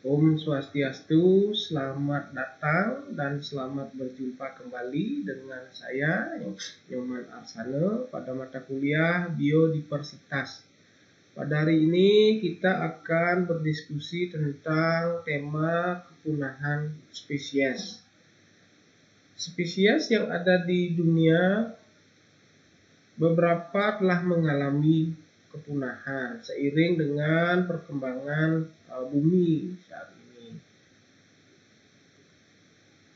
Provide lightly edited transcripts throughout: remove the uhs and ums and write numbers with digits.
Om Swastiastu, selamat datang dan selamat berjumpa kembali dengan saya, Nyoman Arsana, pada mata kuliah Biodiversitas. Pada hari ini kita akan berdiskusi tentang tema kepunahan spesies. Spesies yang ada di dunia beberapa telah mengalami kepunahan seiring dengan perkembangan bumi saat ini.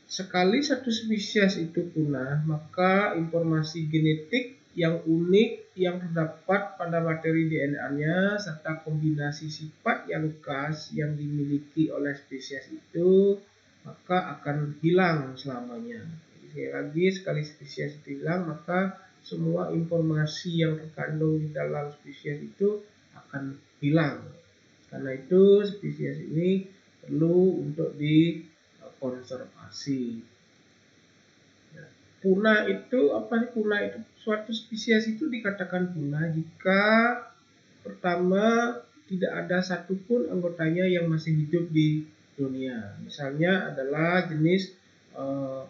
Sekali satu spesies itu punah, maka informasi genetik yang unik yang terdapat pada materi DNA-nya serta kombinasi sifat yang khas yang dimiliki oleh spesies itu maka akan hilang selamanya. Jadi sekali lagi, sekali spesies itu hilang, maka semua informasi yang terkandung di dalam spesies itu akan hilang. Karena itu spesies ini perlu untuk dikonservasi. Punah itu apa sih? Punah itu suatu spesies itu dikatakan punah jika pertama tidak ada satupun anggotanya yang masih hidup di dunia. Misalnya adalah jenis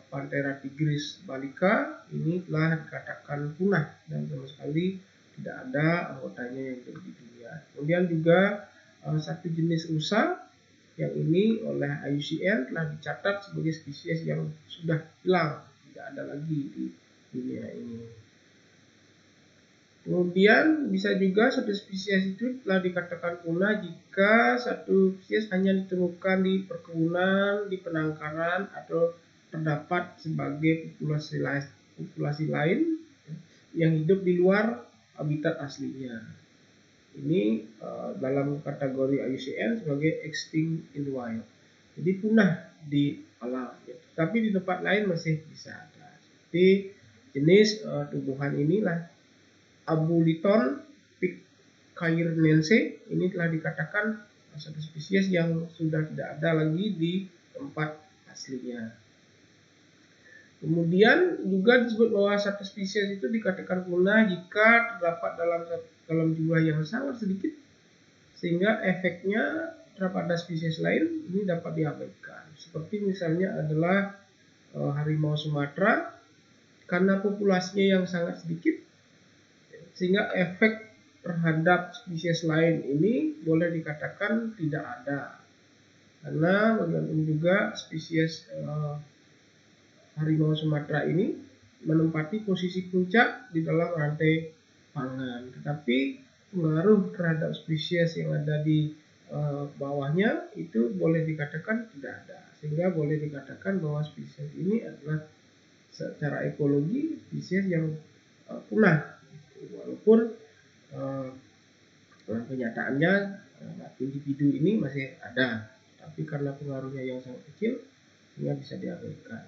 Panthera tigris balica, ini telah dikatakan punah dan sama sekali tidak ada anggotanya yang hidup di dunia. Kemudian juga satu jenis rusa yang ini oleh IUCN telah dicatat sebagai spesies yang sudah hilang, tidak ada lagi di dunia ini. Kemudian bisa juga satu spesies itu telah dikatakan punah jika satu spesies hanya ditemukan di perkebunan, di penangkaran, atau terdapat sebagai populasi lain yang hidup di luar habitat aslinya. Ini dalam kategori IUCN sebagai extinct in the wild. Jadi punah di alam, tapi di tempat lain masih bisa ada. Seperti jenis tumbuhan inilah Abuliton pitcairnense, ini telah dikatakan satu spesies yang sudah tidak ada lagi di tempat aslinya. Kemudian juga disebut bahwa satu spesies itu dikatakan punah jika terdapat dalam jumlah yang sangat sedikit sehingga efeknya terhadap spesies lain ini dapat diabaikan. Seperti misalnya adalah harimau Sumatera, karena populasinya yang sangat sedikit sehingga efek terhadap spesies lain ini boleh dikatakan tidak ada. Karena bagaimanapun juga spesies harimau Sumatera ini menempati posisi puncak di dalam rantai pangan. Tetapi pengaruh terhadap spesies yang ada di bawahnya itu boleh dikatakan tidak ada. Sehingga boleh dikatakan bahwa spesies ini adalah secara ekologi spesies yang punah. Walaupun kenyataannya individu ini masih ada, tapi karena pengaruhnya yang sangat kecil sehingga bisa diabaikan.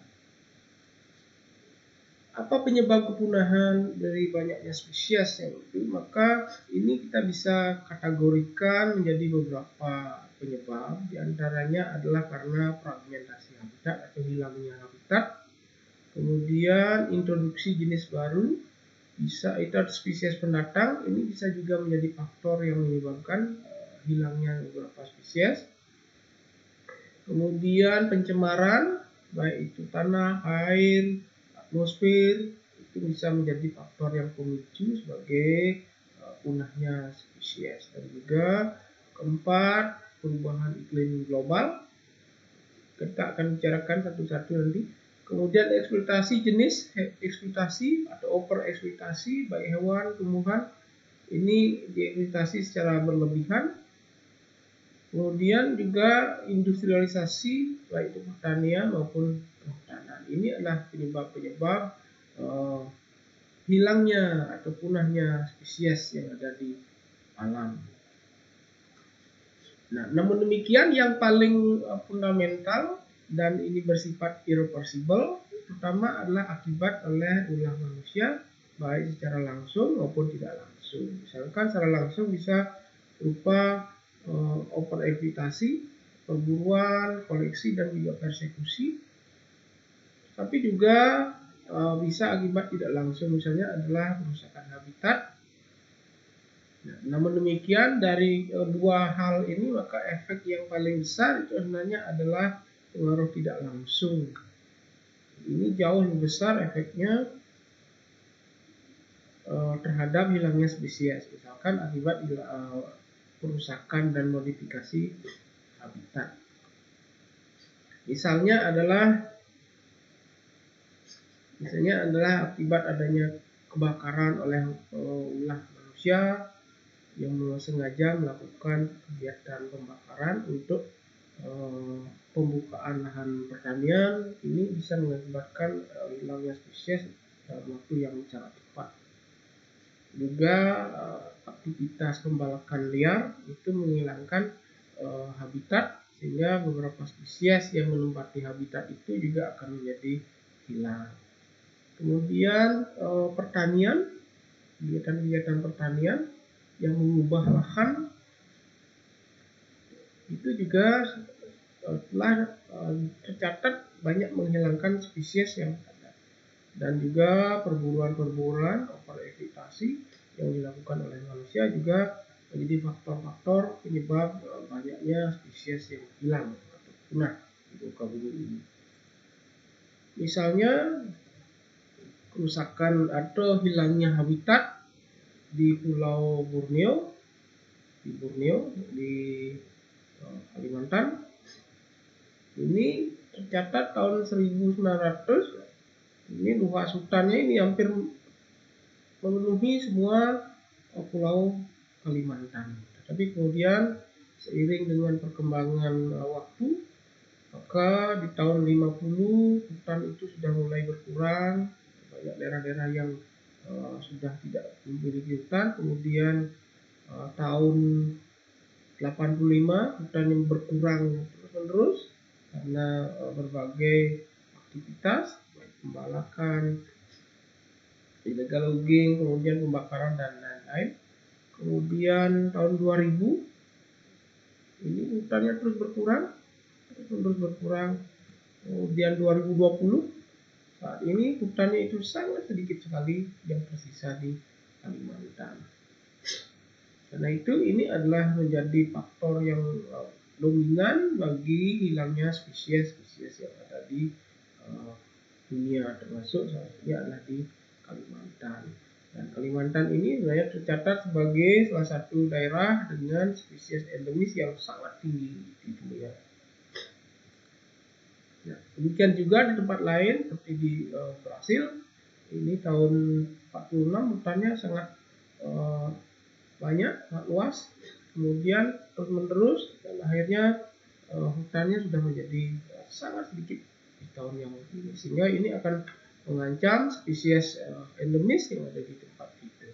Apa penyebab kepunahan dari banyaknya spesies yang itu? Maka ini kita bisa kategorikan menjadi beberapa penyebab. Di antaranya adalah karena fragmentasi habitat atau hilangnya habitat, kemudian introduksi jenis baru, bisa itu spesies pendatang, ini bisa juga menjadi faktor yang menyebabkan hilangnya beberapa spesies. Kemudian pencemaran, baik itu tanah, air, atmosfer, itu bisa menjadi faktor yang pemicu sebagai punahnya spesies. Dan juga keempat, perubahan iklim global. Kita akan bicarakan satu-satu nanti. Kemudian eksploitasi atau over eksploitasi baik hewan, tumbuhan, ini dieksploitasi secara berlebihan. Kemudian juga industrialisasi baik itu pertanian maupun kehutanan. Ini adalah penyebab-penyebab hilangnya atau punahnya spesies yang ada di alam. Nah, namun demikian yang paling fundamental dan ini bersifat irreversible, pertama adalah akibat oleh ulah manusia baik secara langsung maupun tidak langsung. Misalkan secara langsung bisa berupa overeksploitasi, perburuan, koleksi dan juga persekusi. Tapi juga bisa akibat tidak langsung, misalnya adalah perusakan habitat. Nah, namun demikian dari dua hal ini maka efek yang paling besar itu sebenarnya adalah pengaruh tidak langsung. Ini jauh lebih besar efeknya terhadap hilangnya spesies, misalkan akibat perusakan dan modifikasi habitat. Misalnya adalah akibat adanya kebakaran oleh ulah manusia yang sengaja melakukan kegiatan pembakaran untuk pembukaan lahan pertanian. Ini bisa mengakibatkan hilangnya spesies dalam waktu yang sangat cepat. Juga aktivitas pembalakan liar itu menghilangkan habitat, sehingga beberapa spesies yang menempati habitat itu juga akan menjadi hilang. Kemudian pertanian, kegiatan-kegiatan pertanian yang mengubah lahan itu juga telah tercatat banyak menghilangkan spesies yang ada. Dan juga perburuan overeksploitasi yang dilakukan oleh manusia juga menjadi faktor-faktor penyebab banyaknya spesies yang hilang atau punah di muka bumi ini. Misalnya kerusakan atau hilangnya habitat di Pulau Borneo, di Kalimantan. Ini tercatat tahun 1900, ini luas hutannya ini hampir memenuhi semua pulau Kalimantan. Tapi kemudian seiring dengan perkembangan waktu, maka di tahun 50 hutan itu sudah mulai berkurang, banyak daerah-daerah yang sudah tidak memiliki hutan. Kemudian tahun 85 hutan yang berkurang terus-menerus karena berbagai aktivitas, baik pembalakan, illegal logging, kemudian pembakaran dan lain-lain. Kemudian tahun 2000 ini hutannya terus berkurang. Kemudian 2020 saat ini hutannya itu sangat sedikit sekali yang tersisa di Kalimantan. Karena itu ini adalah menjadi faktor yang dominan bagi hilangnya spesies-spesies yang ada di dunia, termasuk salah satunya adalah di Kalimantan. Dan Kalimantan ini sebenarnya tercatat sebagai salah satu daerah dengan spesies endemis yang sangat tinggi di dunia. Nah, demikian juga di tempat lain seperti di Brasil, ini tahun 46 hutannya sangat banyak, sangat luas. Kemudian terus menerus dan akhirnya hutannya sudah menjadi sangat sedikit di tahun yang ini, sehingga ini akan mengancam spesies endemis yang ada di tempat itu.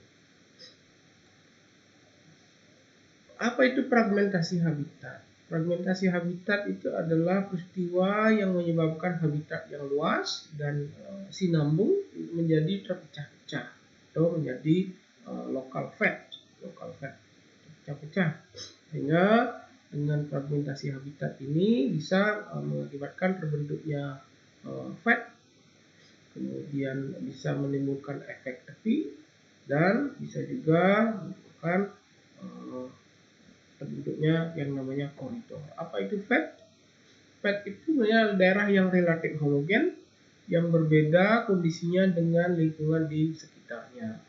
Apa itu fragmentasi habitat? Fragmentasi habitat itu adalah peristiwa yang menyebabkan habitat yang luas dan sinambung menjadi terpecah-pecah atau menjadi local fat, pecah-pecah, sehingga dengan fragmentasi habitat ini bisa mengakibatkan terbentuknya fat, kemudian bisa menimbulkan efek tepi, dan bisa juga menimbulkan terbentuknya yang namanya koridor. Apa itu fat? Fat itu sebenarnya daerah yang relatif homogen yang berbeda kondisinya dengan lingkungan di sekitarnya.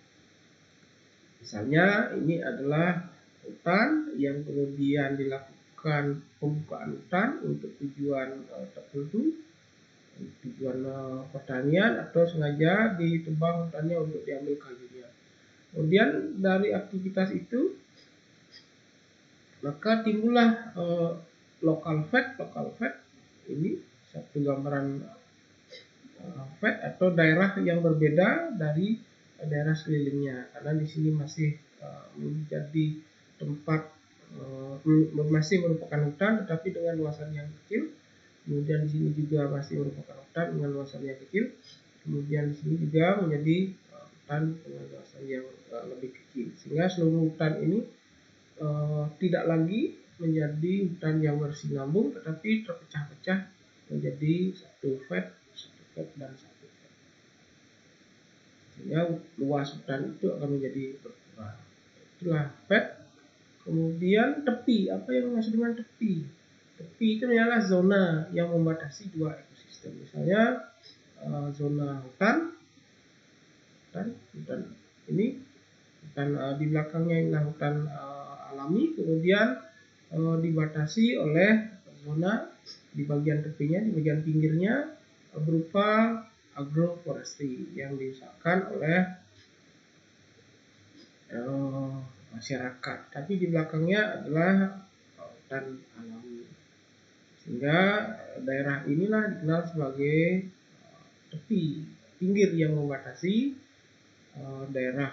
Misalnya ini adalah hutan yang kemudian dilakukan pembukaan hutan untuk tujuan tertentu, tujuan pertanian, atau sengaja ditebang hutannya untuk diambil kayunya. Kemudian dari aktivitas itu maka timbullah local fat ini satu gambaran fat atau daerah yang berbeda dari daerah sekelilingnya, karena di sini masih menjadi tempat masih merupakan hutan tetapi dengan luasan yang kecil. Kemudian di sini juga masih merupakan hutan dengan luasan yang kecil. Kemudian di sini juga menjadi hutan dengan luasan yang lebih kecil, sehingga seluruh hutan ini tidak lagi menjadi hutan yang bersinambung tetapi terpecah-pecah menjadi satu fat dan satu sehingga luas hutan itu akan menjadi berkurang. Itu itulah pet. Kemudian tepi, apa yang dimaksud dengan tepi? Tepi itu adalah zona yang membatasi dua ekosistem. Misalnya zona hutan ini, hutan di belakangnya inilah hutan alami, kemudian dibatasi oleh zona di bagian tepinya, di bagian pinggirnya berupa agroforestry yang diusahakan oleh masyarakat, tapi di belakangnya adalah hutan alami, sehingga daerah inilah dikenal sebagai tepi, pinggir yang membatasi daerah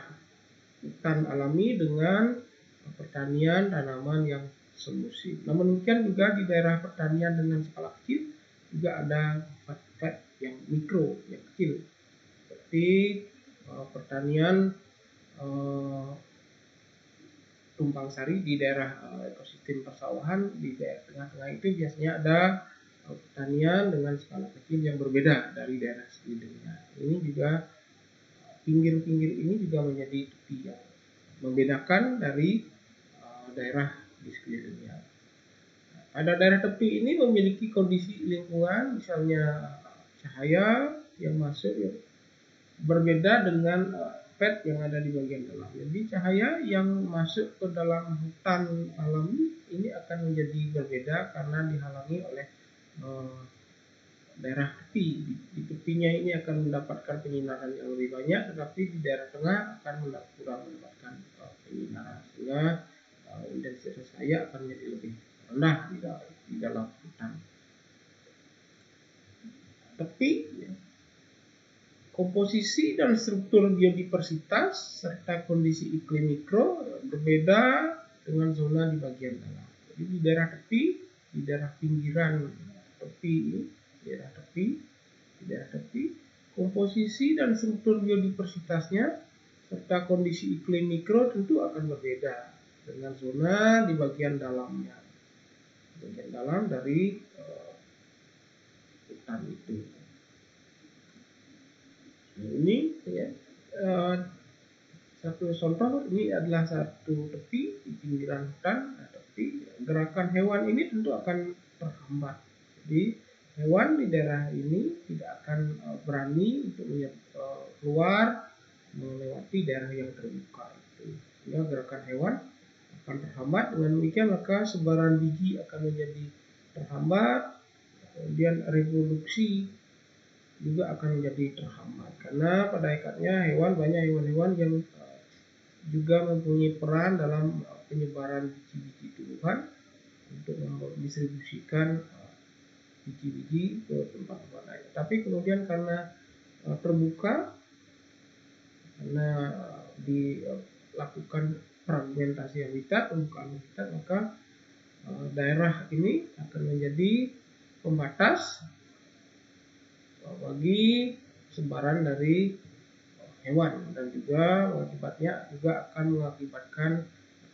hutan alami dengan pertanian tanaman yang semusim. Namun demikian juga di daerah pertanian dengan skala kecil juga ada pet yang mikro, yang kecil, seperti pertanian tumpang sari di daerah ekosistem persawahan. Di daerah tengah-tengah itu biasanya ada pertanian dengan skala kecil yang berbeda dari daerah sekelilingnya. Ini juga pinggir-pinggir ini juga menjadi tepi yang membedakan dari daerah di sekelilingnya. Pada daerah tepi ini memiliki kondisi lingkungan, misalnya cahaya yang masuk yang berbeda dengan pet yang ada di bagian dalam. Jadi cahaya yang masuk ke dalam hutan alami ini akan menjadi berbeda karena dihalangi oleh daerah tepi. Di tepinya ini akan mendapatkan penyinaran yang lebih banyak, tetapi di daerah tengah akan kurang mendapatkan penyinaran, sehingga intensitas cahaya akan menjadi lebih rendah di dalam hutan. Tepi, komposisi dan struktur biodiversitas serta kondisi iklim mikro berbeda dengan zona di bagian dalam. Jadi di daerah tepi, di daerah pinggiran tepi ini, di daerah tepi, komposisi dan struktur biodiversitasnya serta kondisi iklim mikro tentu akan berbeda dengan zona di bagian dalamnya, bagian dalam dari hutan itu. Ini ya, satu contoh, ini adalah satu tepi di pinggiran hutan. Tepi, gerakan hewan ini tentu akan terhambat. Jadi hewan di daerah ini tidak akan berani untuk keluar melewati daerah yang terbuka itu, sehingga gerakan hewan akan terhambat. Dengan demikian maka sebaran biji akan menjadi terhambat, kemudian reproduksi juga akan menjadi terhambat, karena pada hakikatnya banyak hewan-hewan yang juga mempunyai peran dalam penyebaran biji-biji tumbuhan untuk mendistribusikan biji-biji ke tempat-tempat lain. Tapi kemudian karena terbuka, karena dilakukan fragmentasi habitat, pembukaan habitat, maka daerah ini akan menjadi pembatas bagi sebaran dari hewan, dan juga akibatnya juga akan mengakibatkan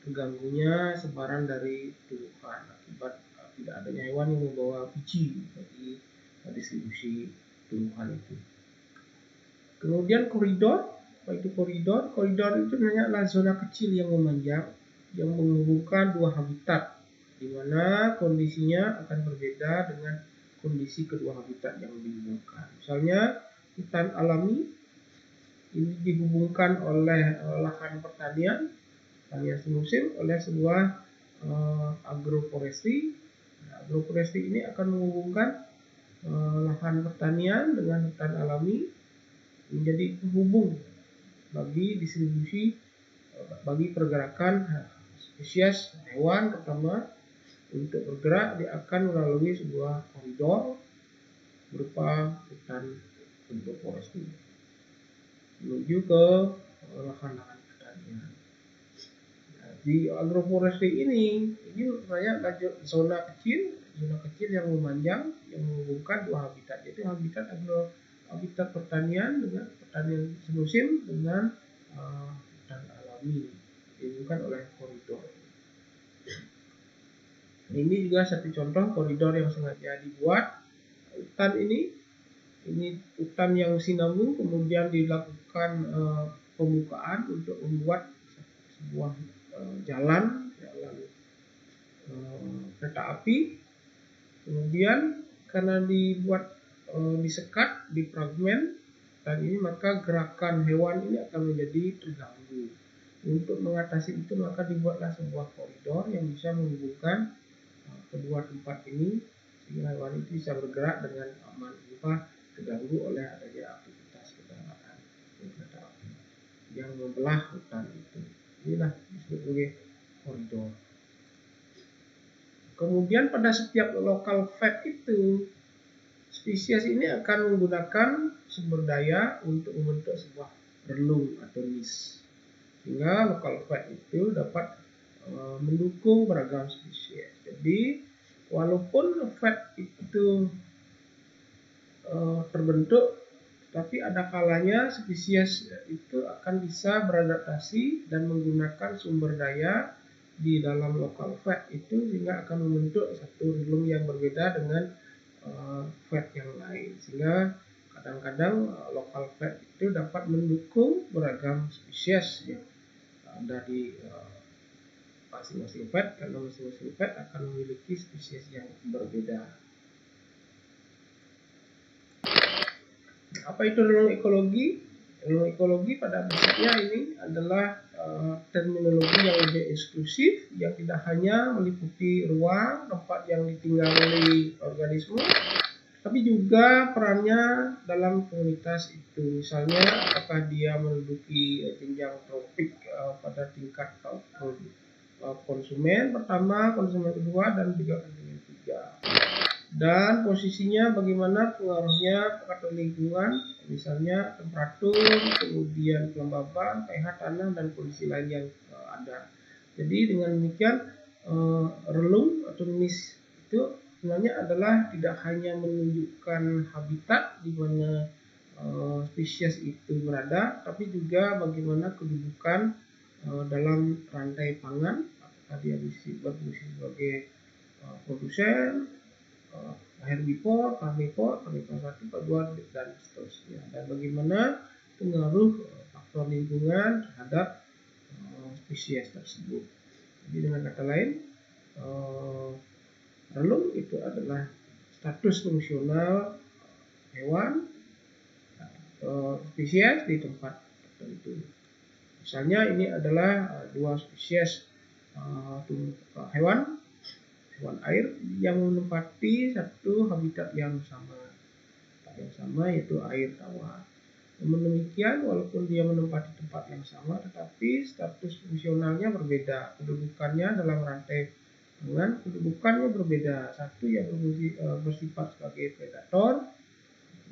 terganggunya sebaran dari tumbuhan akibat tidak adanya hewan yang membawa biji bagi distribusi tumbuhan itu. Kemudian koridor itu sebenarnya adalah zona kecil yang memanjang yang menghubungkan dua habitat, di mana kondisinya akan berbeda dengan kondisi kedua habitat yang dihubungkan. Misalnya hutan alami ini dihubungkan oleh lahan pertanian semusim oleh sebuah agroforestry. Agroforestry ini akan menghubungkan lahan pertanian dengan hutan alami menjadi penghubung bagi distribusi, bagi pergerakan spesies hewan, terutama untuk bergerak dia akan melalui sebuah koridor berupa hutan agroforestry menuju ke lahan-lahan pertanian. Di agroforestry ini banyak zona kecil yang memanjang yang menghubungkan dua habitat, yaitu habitat pertanian dengan pertanian semusim dengan hutan alami dihubungkan oleh koridor. Ini juga satu contoh koridor yang sengaja dibuat. Hutan ini hutan yang sinambung, kemudian dilakukan pembukaan untuk membuat sebuah jalan kereta api. Kemudian karena disekat di fragmen dan ini, maka gerakan hewan ini akan menjadi terganggu. Untuk mengatasi itu maka dibuatlah sebuah koridor yang bisa menghubungkan kedua tempat ini sehingga hewan itu bisa bergerak dengan aman tanpa terganggu oleh adanya aktivitas kendaraan kereta api yang membelah hutan itu. Inilah disebut sebagai koridor. Kemudian pada setiap local fact itu, spesies ini akan menggunakan sumber daya untuk membentuk sebuah relung atau niche. Sehingga local fact itu dapat mendukung beragam spesies. Jadi walaupun fact itu terbentuk, tapi ada kalanya spesies itu akan bisa beradaptasi dan menggunakan sumber daya di dalam local fact itu sehingga akan membentuk satu relung yang berbeda dengan fact yang lain, sehingga kadang-kadang local fact itu dapat mendukung beragam spesies yang ada di masing-masing fact, karena masing-masing fact akan memiliki spesies yang berbeda. Apa itu relung ekologi? Relung ekologi pada prinsipnya ini adalah terminologi yang lebih eksklusif yang tidak hanya meliputi ruang tempat yang ditinggali organisme, tapi juga perannya dalam komunitas itu. Misalnya apakah dia menduduki jenjang tropik pada tingkat konsumen pertama, konsumen kedua, dan juga konsumen ketiga. Dan posisinya bagaimana pengaruhnya faktor lingkungan, misalnya temperatur, kemudian kelembaban, pH tanah, dan kondisi lain yang ada. Jadi dengan demikian relung atau niche itu sebenarnya adalah tidak hanya menunjukkan habitat di mana spesies itu berada, tapi juga bagaimana kedudukan dalam rantai pangan, apakah dia berfungsi sebagai produsen, herbivore, karnivor, karnivor 1, kedua, dan seterusnya. Dan bagaimana pengaruh faktor lingkungan terhadap spesies tersebut. Jadi dengan kata lain, relung itu adalah status fungsional hewan spesies di tempat tertentu. Misalnya ini adalah dua spesies hewan air yang menempati satu habitat yang sama yaitu air tawar. Namun demikian, walaupun dia menempati tempat yang sama, tetapi status fungsionalnya berbeda. Kedudukannya dalam rantai pangan, kedudukannya berbeda. Satu yang bersifat sebagai predator,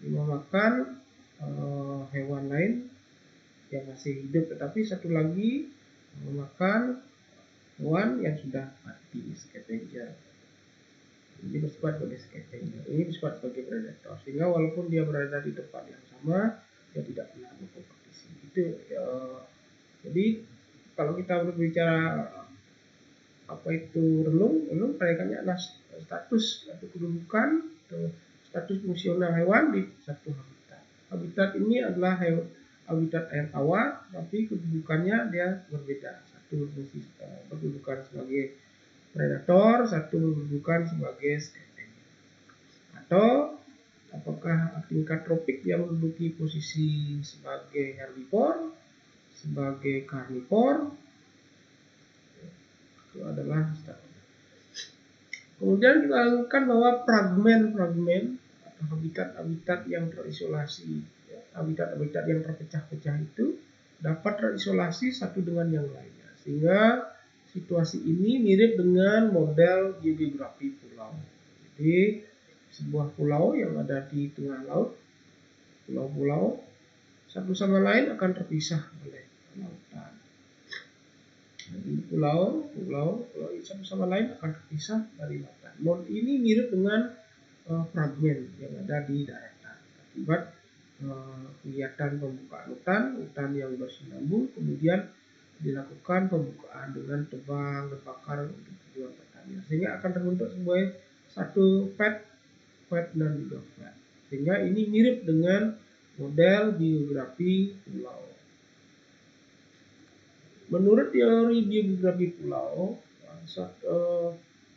memakan hewan lain yang masih hidup, tetapi satu lagi memakan hewan yang sudah mati, scavenger. Ini bersifat sebagai scavenger, ini bersifat sebagai predator, sehingga walaupun dia berada di tempat yang sama, dia tidak pernah berkompetisi. Jadi kalau kita berbicara apa itu relung kaitannya adalah status atau kedudukan atau status fungsional hewan di satu habitat. Habitat ini adalah habitat air tawar, tapi kedudukannya dia berbeda. Satu berkedudukan sebagai predator, satu berkedudukan sebagai scavenger. Atau apakah tingkat tropik yang menduduki posisi sebagai herbivore, sebagai karnivor, itu adalah status. Kemudian kita lakukan bahwa fragmen-fragmen atau habitat-habitat yang terisolasi, habitat-habitat yang terpecah-pecah itu dapat terisolasi satu dengan yang lainnya, sehingga situasi ini mirip dengan model geografi pulau. Jadi sebuah pulau yang ada di tengah laut, pulau-pulau satu sama lain akan terpisah oleh lautan. Jadi pulau satu sama lain akan terpisah dari lautan. Model ini mirip dengan fragmen yang ada di daratan akibat kegiatan pembukaan hutan yang bersinambung, kemudian dilakukan pembukaan dengan tebang dan bakar untuk tujuan pertanian, sehingga akan terbentuk sebuah satu pet dan juga flat, sehingga ini mirip dengan model geografi pulau. Menurut teori biogeografi pulau,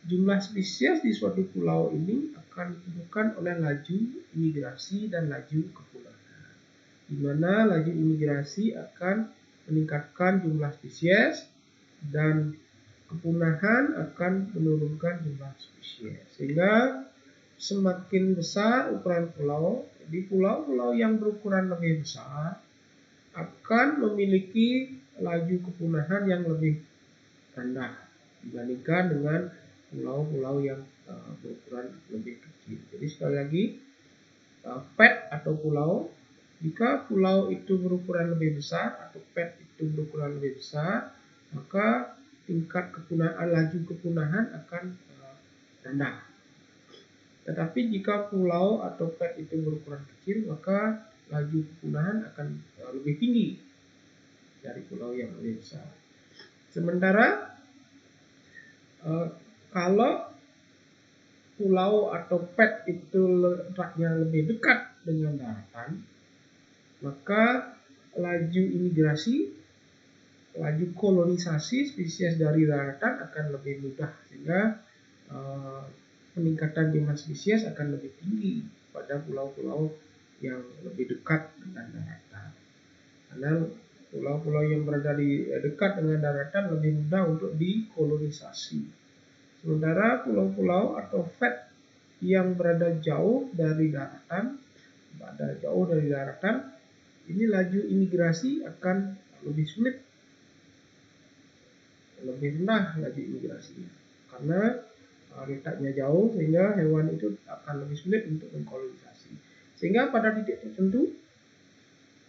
jumlah spesies di suatu pulau ini akan ditentukan oleh laju imigrasi dan laju kepunahan, di mana laju imigrasi akan meningkatkan jumlah spesies dan kepunahan akan menurunkan jumlah spesies. Sehingga semakin besar ukuran pulau, di pulau-pulau yang berukuran lebih besar akan memiliki laju kepunahan yang lebih rendah dibandingkan dengan pulau-pulau yang berukuran lebih kecil. Jadi sekali lagi, pet atau pulau, jika pulau itu berukuran lebih besar atau pet itu berukuran lebih besar, maka tingkat kepunahan, laju kepunahan akan rendah. Tetapi jika pulau atau pet itu berukuran kecil, maka laju kepunahan akan lebih tinggi dari pulau yang lebih besar. Sementara kalau pulau atau pet itu letaknya lebih dekat dengan daratan, maka laju imigrasi, laju kolonisasi spesies dari daratan akan lebih mudah, sehingga peningkatan jumlah spesies akan lebih tinggi pada pulau-pulau yang lebih dekat dengan daratan. Karena pulau-pulau yang berada di dekat dengan daratan lebih mudah untuk dikolonisasi. Sementara pulau-pulau atau pet yang berada jauh dari daratan, ini laju imigrasi akan lebih sulit, lebih rendah laju imigrasinya, karena letaknya jauh sehingga hewan itu akan lebih sulit untuk mengkolonisasi. Sehingga pada titik tertentu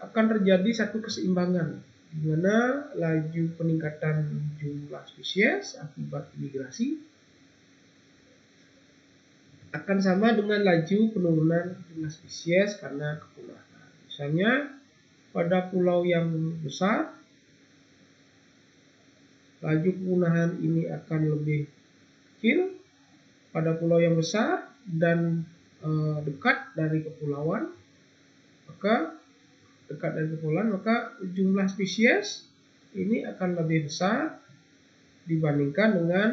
akan terjadi satu keseimbangan, di mana laju peningkatan jumlah spesies akibat imigrasi akan sama dengan laju penurunan jumlah spesies karena kepunahan. Misalnya pada pulau yang besar, laju kepunahan ini akan lebih kecil pada pulau yang besar dan dekat dari kepulauan, maka jumlah spesies ini akan lebih besar dibandingkan dengan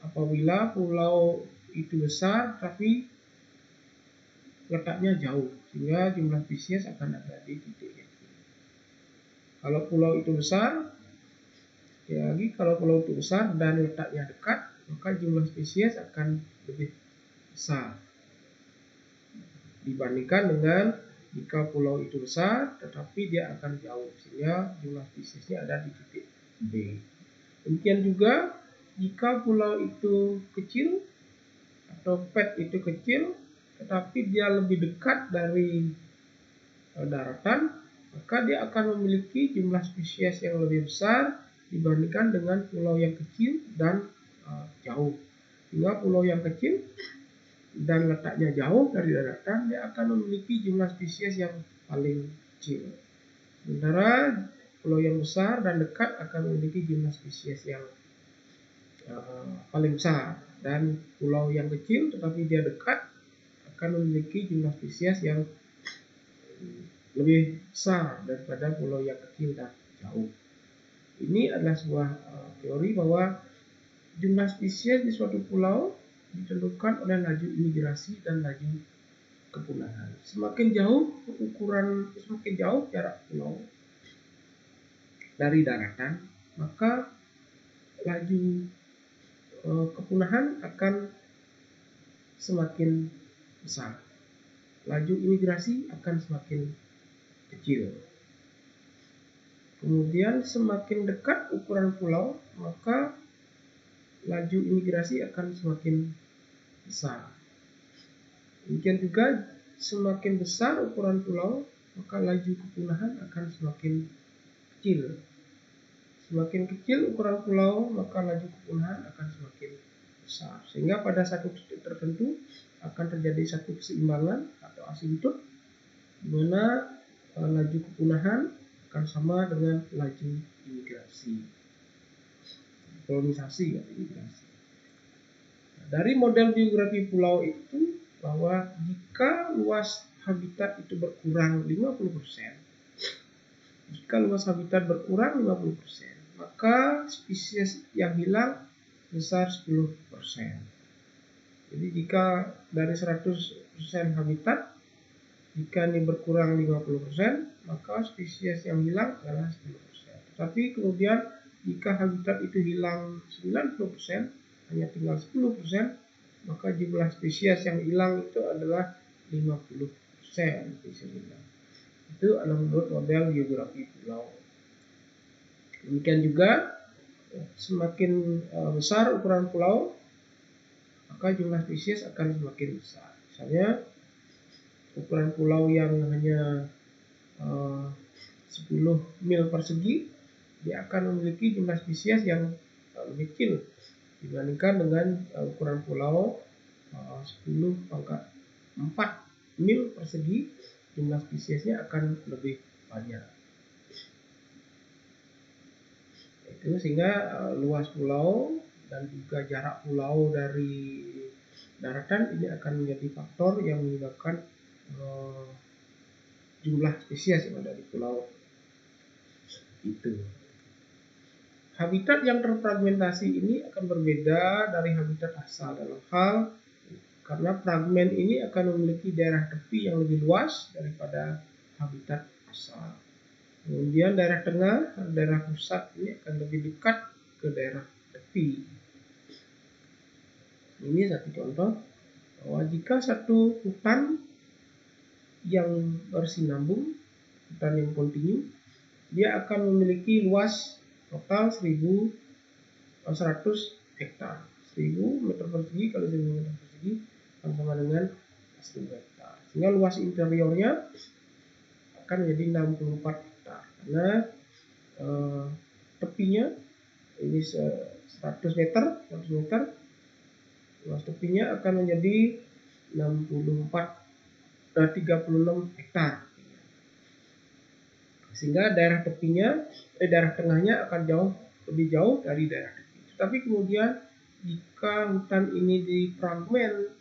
apabila pulau itu besar tapi letaknya jauh, sehingga jumlah spesies akan ada di titik itu. Kalau pulau itu besar, kalau pulau itu besar dan letaknya dekat, maka jumlah spesies akan lebih besar dibandingkan dengan jika pulau itu besar tetapi dia akan jauh, sehingga jumlah spesiesnya ada di titik B. Demikian juga jika pulau itu kecil atau pet itu kecil tetapi dia lebih dekat dari daratan, maka dia akan memiliki jumlah spesies yang lebih besar dibandingkan dengan pulau yang kecil dan jauh. Sehingga pulau yang kecil dan letaknya jauh dari daratan, dia akan memiliki jumlah spesies yang paling kecil. Sementara pulau yang besar dan dekat akan memiliki jumlah spesies yang paling besar, dan pulau yang kecil tetapi dia dekat akan memiliki jumlah spesies yang lebih besar daripada pulau yang kecil dan jauh. Ini adalah sebuah teori bahwa jumlah spesies di suatu pulau ditentukan oleh laju imigrasi dan laju kepunahan. Semakin jauh jarak pulau dari daratan, maka laju kepunahan akan semakin besar. Laju imigrasi akan semakin kecil. Kemudian semakin dekat ukuran pulau, maka laju imigrasi akan semakin besar. Demikian juga semakin besar ukuran pulau, maka laju kepunahan akan semakin kecil. Semakin kecil ukuran pulau, maka laju kepunahan akan semakin besar. Sehingga pada satu titik tertentu akan terjadi satu keseimbangan atau asimptot, di mana laju kepunahan akan sama dengan laju imigrasi, kolonisasi ya, imigrasi. Dari model biografi pulau itu bahwa jika luas habitat itu berkurang 50%, maka spesies yang hilang besar 10%. Jadi jika dari 100% habitat, jika ini berkurang 50%, maka spesies yang hilang adalah 10%. Tapi kemudian jika habitat itu hilang 90%, hanya tinggal 10%, maka jumlah spesies yang hilang itu adalah 50% spesies hilang. Itu adalah menurut model geografi pulau. Demikian juga semakin besar ukuran pulau, maka jumlah spesies akan semakin besar. Misalnya ukuran pulau yang hanya 10 mil persegi, dia akan memiliki jumlah spesies yang lebih kecil dibandingkan dengan ukuran pulau 10⁴ mil persegi, jumlah spesiesnya akan lebih banyak. Itu sehingga luas pulau dan juga jarak pulau dari daratan ini akan menjadi faktor yang menyebabkan jumlah spesies yang ada di pulau itu. Habitat yang terfragmentasi ini akan berbeda dari habitat asal dalam hal karena fragmen ini akan memiliki daerah tepi yang lebih luas daripada habitat asal. Kemudian daerah tengah, daerah pusat ini akan lebih dekat ke daerah tepi. Ini satu contoh bahwa jika satu hutan yang bersinambung, hutan yang kontinu, dia akan memiliki luas total 1.100 hektar. 1.000 meter persegi kali 1.000 meter persegi akan sama dengan 1.000 hektar. Sehingga luas interiornya akan menjadi 64 hektar. Karena tepinya ini 100 meter, luas tepinya akan menjadi 36 hektar. Sehingga daerah tengahnya akan lebih jauh dari daerah tepi. Tapi kemudian jika hutan ini difragmen,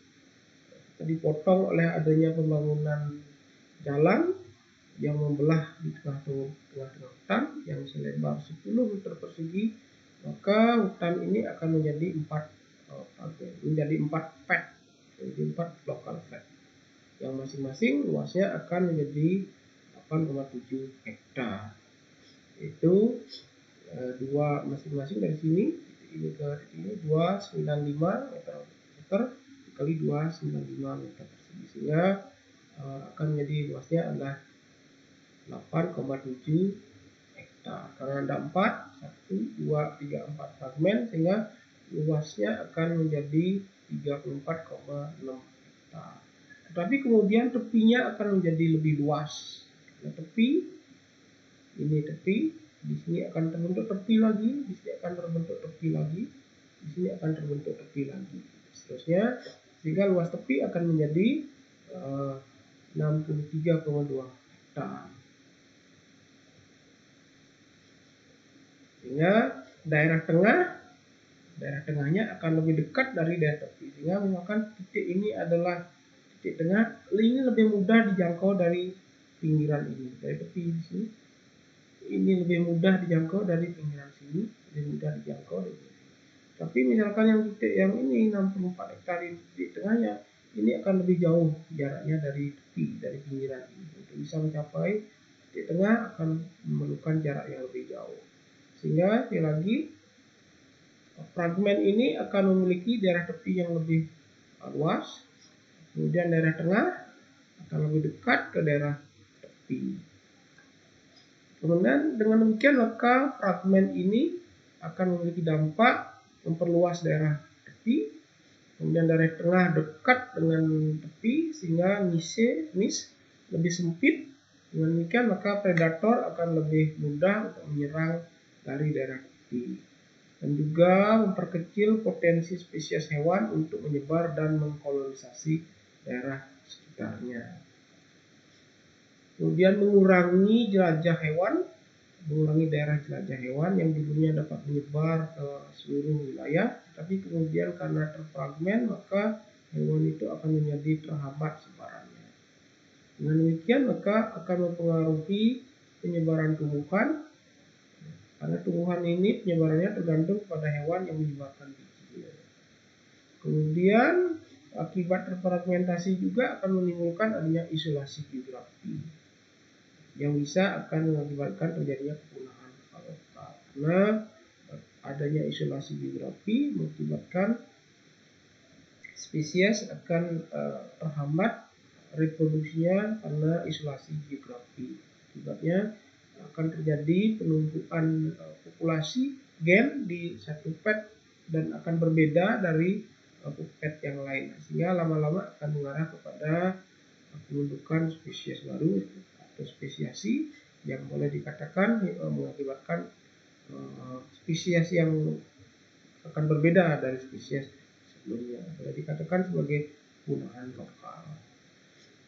dipotong oleh adanya pembangunan jalan yang membelah di tengah-tengah hutan yang selebar 10 meter persegi, maka hutan ini akan menjadi 4 flat, jadi 4 local flat, yang masing-masing luasnya akan menjadi 8,7 hektar. Itu dua masing-masing dari sini ini ke ini 295 meter kali 295 meter persegi, sehingga akan menjadi luasnya adalah 8,7 hektar. Karena ada 1, 2, 3, 4 fragmen, sehingga luasnya akan menjadi 34,6 hektar. Tetapi kemudian tepinya akan menjadi lebih luas. Nah, ini tepi, di sini akan terbentuk tepi lagi, di sini akan terbentuk tepi lagi, di sini akan terbentuk tepi lagi, seterusnya, sehingga luas tepi akan menjadi 63,2 hektar. Sehingga daerah tengahnya akan lebih dekat dari daerah tepi, sehingga merupakan titik ini adalah titik tengah, ini lebih mudah dijangkau dari pinggiran ini, dari tepi di sini. Ini lebih mudah dijangkau dari pinggiran sini, lebih mudah dijangkau dari sini. Tapi misalkan yang titik yang ini 64 hektar ini titik tengahnya, ini akan lebih jauh jaraknya dari tepi, dari pinggiran ini. Untuk bisa mencapai titik tengah akan memerlukan jarak yang lebih jauh. Sehingga sekali lagi fragmen ini akan memiliki daerah tepi yang lebih luas, kemudian daerah tengah akan lebih dekat ke daerah tepi. Kemudian dengan demikian maka fragmen ini akan memiliki dampak memperluas daerah tepi, kemudian daerah tengah dekat dengan tepi sehingga niche lebih sempit. Dengan demikian maka predator akan lebih mudah untuk menyerang dari daerah tepi, dan juga memperkecil potensi spesies hewan untuk menyebar dan mengkolonisasi daerah sekitarnya. Kemudian mengurangi daerah jelajah hewan yang dulunya dapat menyebar ke seluruh wilayah, tapi kemudian karena terfragmen maka hewan itu akan menjadi terhambat sebarannya. Dengan demikian maka akan mempengaruhi penyebaran tumbuhan, Karena tumbuhan ini penyebarannya tergantung pada hewan yang menyebarkan bijinya. Kemudian akibat terfragmentasi juga akan menimbulkan adanya isolasi geografi yang bisa akan mengakibatkan terjadinya kepunahan lokal. Karena adanya isolasi geografi mengakibatkan spesies akan terhambat reproduksinya karena isolasi geografi. Akibatnya akan terjadi penumpukan populasi gen di satu pet dan akan berbeda dari pet yang lain, sehingga lama-lama akan mengarah kepada pembentukan spesies baru atau spesiasi yang boleh dikatakan mengakibatkan spesies yang akan berbeda dari spesies sebelumnya, boleh dikatakan sebagai punahan lokal.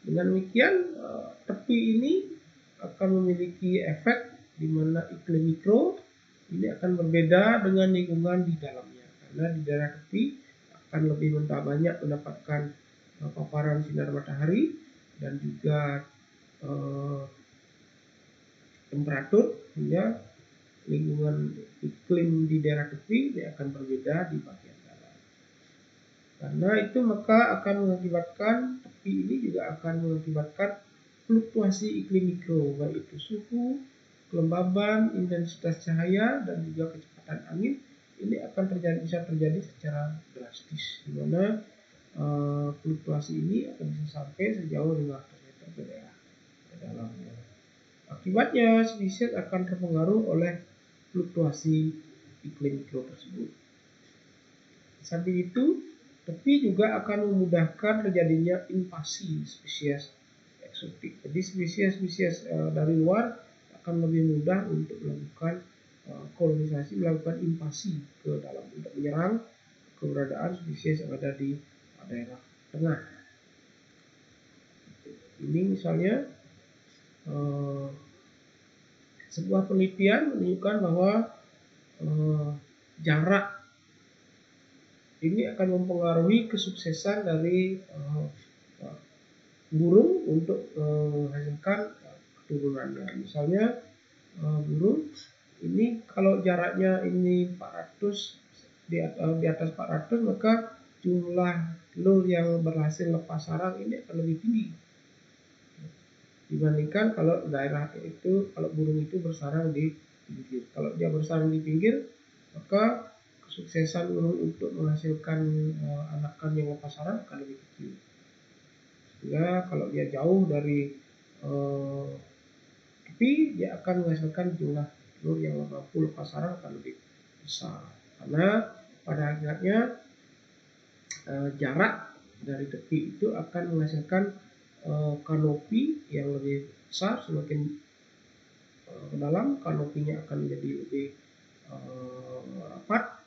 Dengan demikian, tepi ini akan memiliki efek di mana iklim mikro ini akan berbeda dengan lingkungan di dalamnya, karena di daerah tepi akan lebih banyak mendapatkan paparan sinar matahari dan juga temperatur, sehingga lingkungan iklim di daerah tepi dia akan berbeda di bagian dalam. Karena itu maka akan mengakibatkan tepi ini juga akan mengakibatkan fluktuasi iklim mikro, baik itu suhu, kelembaban, intensitas cahaya, dan juga kecepatan angin. Ini akan bisa terjadi secara drastis, di mana fluktuasi ini akan bisa sampai sejauh 500 meter ke daerah dalamnya. Akibatnya spesies akan terpengaruh oleh fluktuasi iklim mikro tersebut. Samping itu, tepi juga akan memudahkan terjadinya invasi spesies eksotik. Jadi spesies-spesies dari luar akan lebih mudah untuk melakukan kolonisasi, melakukan invasi ke dalam untuk menyerang keberadaan spesies yang ada di daerah tengah. Ini misalnya sebuah penelitian menunjukkan bahwa jarak ini akan mempengaruhi kesuksesan dari burung untuk menghasilkan keturunannya. Misalnya burung ini kalau jaraknya ini 400 di atas 400, maka jumlah lur yang berhasil lepas sarang ini akan lebih tinggi dibandingkan kalau daerah itu, kalau burung itu bersarang di pinggir. Kalau dia bersarang di pinggir, maka kesuksesan burung untuk menghasilkan anakan yang lepas sarang akan lebih kecil. Sehingga kalau dia jauh dari tepi, dia akan menghasilkan jumlah telur yang mampu lepas sarang akan lebih besar. Karena pada akhirnya jarak dari tepi itu akan menghasilkan kanopi yang lebih besar. Semakin ke dalam, kanopinya akan menjadi lebih rapat.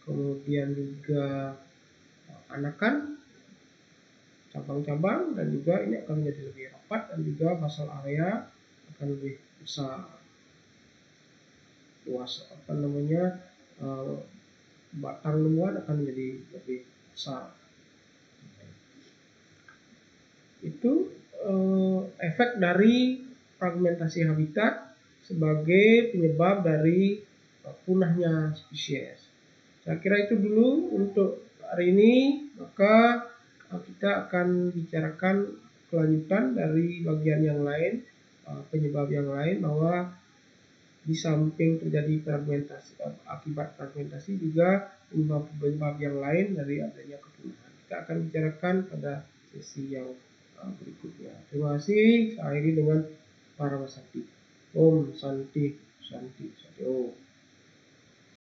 Kemudian juga anakan, cabang-cabang, dan juga ini akan menjadi lebih rapat, dan juga basal area akan lebih besar, luas batang lembuan akan menjadi lebih besar. Itu efek dari fragmentasi habitat sebagai penyebab dari punahnya spesies. Saya kira itu dulu untuk hari ini. Maka kita akan bicarakan kelanjutan dari bagian yang lain, penyebab yang lain, bahwa di samping terjadi fragmentasi, akibat fragmentasi juga penyebab yang lain dari adanya kepunahan. Kita akan bicarakan pada sesi yang berikutnya. Terima kasih. Saya akhiri dengan Paramasati. Om Santi Santi Santi Om.